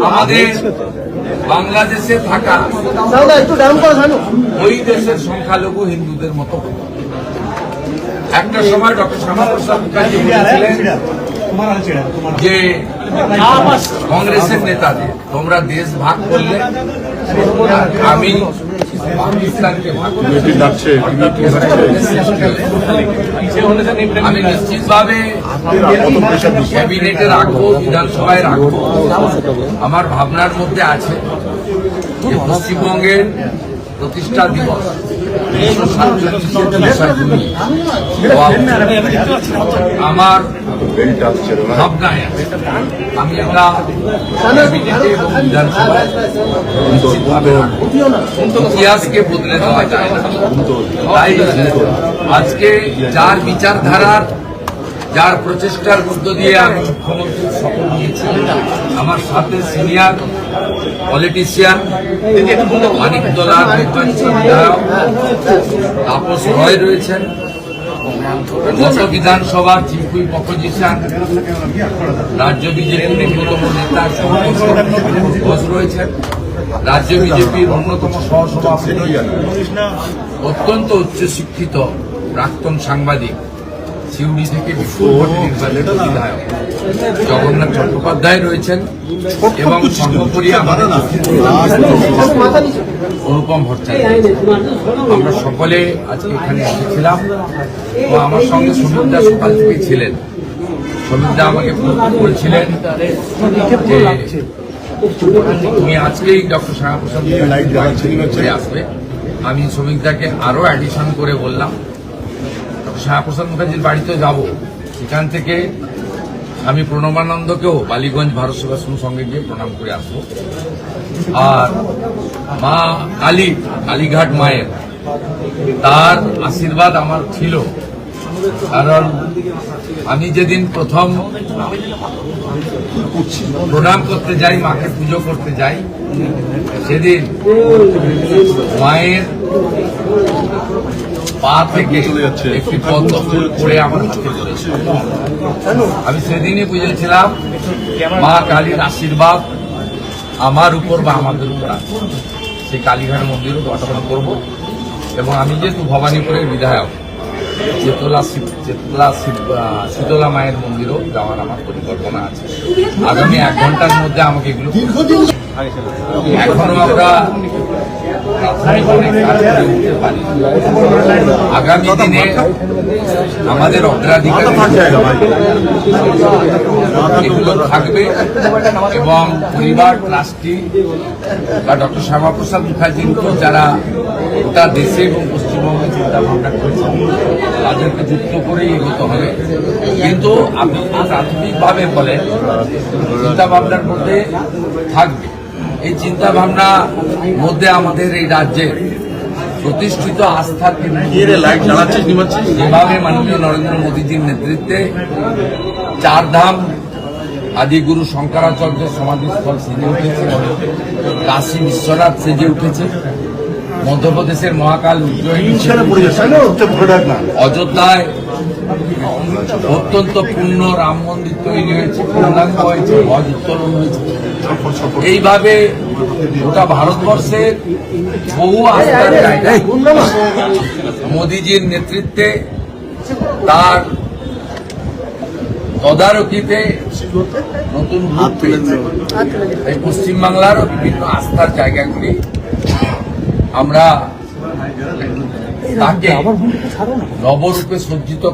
আমাদের বাংলাদেশে থাকা ওই দেশের সংখ্যালঘু হিন্দুদের মতো একটা সময় ডক্টর শ্যামাপ্রসাদ মুখার্জি বলেছিলেন যে কংগ্রেসের নেতাদের তোমরা দেশ ভাগ করলে আমি পাকিস্তানকে আমি নিশ্চিতভাবে ক্যাবিনেটে রাখবো, বিধানসভায় রাখবো। আমার ভাবনার মধ্যে আছে যে পশ্চিমবঙ্গের প্রতিষ্ঠা দিবস 1947 আমার ভাবনায় আছে। আমি একটা ক্যাবিনেটে এবং বিধানসভায় নিশ্চিতভাবে রাখবো। ইতিহাসকে বদলে দেওয়া যায় না। তাই আজকে যার বিচারধারার যার প্রচেষ্টার মধ্য দিয়ে আমি মুখ্যমন্ত্রীর শপথ নিয়েছি, আমার সাথে সিনিয়র পলিটিশিয়ান মানিকতলা নির্বাচিত বিধায়ক তাপস রয় রয়েছেন, গত বিধানসভার চিফ হুইপ অপোজিশন রাজ্য বিজেপির অন্যতম নেতা ঘোষ রয়েছেন, রাজ্য বিজেপির অন্যতম সহসভাপতি অত্যন্ত উচ্চশিক্ষিত প্রাক্তন সাংবাদিক সিউড়ি থেকে বিপুল ভোটে নির্বাচিত বিধায়ক জগন্নাথ চট্টোপাধ্যায় রয়েছেন এবং সর্বোপরি আমাদের অনুপম ভট্টাচার্য। আমরা সকলে আজকে এখানে এসেছিলাম ও আমার সঙ্গে সমীরদা সকাল থেকে ছিলেন। সমীরদা আমাকে বলছিলেন যে তুমি আজকেই ডক্টর শ্যামাপ্রসাদ মুখার্জি আসবে। আমি সমীরদাকে আরো অ্যাডিশন করে বললাম শ্যামাপ্রসাদ মুখার্জির বাড়িতে যাব, সেখান থেকে আমি প্রণবানন্দকেও বালিগঞ্জ ভারত সেবাশ্রম সঙ্গে গিয়ে প্রণাম করে আসবো। আর মা কালীঘাট মায়ের তার আশীর্বাদ আমার ছিল, কারণ আমি যেদিন প্রথম প্রণাম করতে যাই, মাকে পুজো করতে যাই, সেদিন মায়ের পা থেকে একটি পদ্ম ফুল পড়ে আমার হাতে পড়েছে। আমি সেদিনই বুঝেছিলাম মা কালীর আশীর্বাদ আমার উপর বা আমাদের উপর আছে। সেই কালীঘাট মন্দিরও দর্শন করব এবং আমি যেহেতু ভবানীপুরের বিধায়ক, শীতলা মায়ের মন্দিরও যাওয়ার আমার পরিকল্পনা আছে। আগামী 1 ঘন্টার মধ্যে আমাকে এগুলো এখনো আমরা আগামী দিনে আমাদের অগ্রাধিকার এগুলো থাকবে এবং পরিবার ট্রাস্টি বা ডক্টর শ্যামাপ্রসাদ মুখার্জিকে যারা গোটা দেশে এবং পশ্চিমবঙ্গে চিন্তা ভাবনা করেছেন তাদেরকে যুক্ত করেই এগোতে হবে। কিন্তু আপনি প্রাথমিকভাবে বলেন চিন্তা ভাবনার মধ্যে থাকবে। এই চিন্তা ভাবনার মধ্যে আমাদের এই রাজ্যে প্রতিষ্ঠিত আস্থার যেভাবে মাননীয় নরেন্দ্র মোদীজির নেতৃত্বে 4 ধাম আদিগুরু শঙ্করাচার্যের সমাধিস্থল সেজে উঠেছে, কাশী বিশ্বনাথ সেজে উঠেছে, মধ্যপ্রদেশের মহাকাল উজ্জয়িনী, অযোধ্যায় অত্যন্ত পূর্ণ রাম মন্দির তৈরি হয়েছে, পূর্ণাঙ্গ হয়েছে, হজ উত্তোলন হয়েছে। এইভাবে গোটা ভারতবর্ষের বহু আস্থার জায়গায় মোদীজির নেতৃত্বে তার তদারকিতে নতুন রূপ পেয়েছে। এই পশ্চিমবাংলারও বিভিন্ন আস্থার জায়গাগুলি আমরা তাকে নবরূপে সজ্জিত